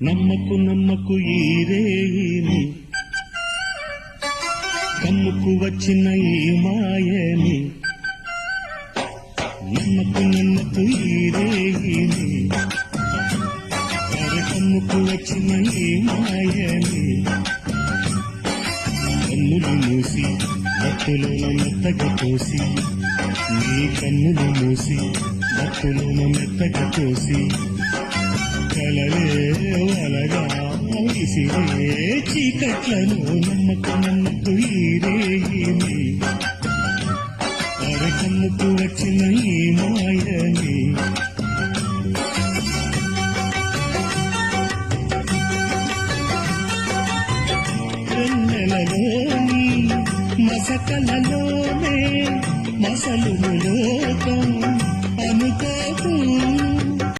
నమ్మకు నమ్మకు ఈ రేయిని, కమ్ముకు వచ్చిన ఈ మాయని. నమ్మకు నమ్మకు ఈ రేయిని, కమ్ముకు వచ్చిన ఈ మాయని. కన్నులు మూసి భక్తులోన మెత్తగా పోసి, నీ కన్నులు మూసి భక్తులోన మెత్తగా పోసి, కలలే వలగా విసిరే చీకట్లను. నమ్మకు నమ్మకు ఈ రేయిని, కమ్ముకు వచ్చిన ఈ మాయని. వెన్నెలలోని మసకలలోనే మసలు లోకం అనుకోకు.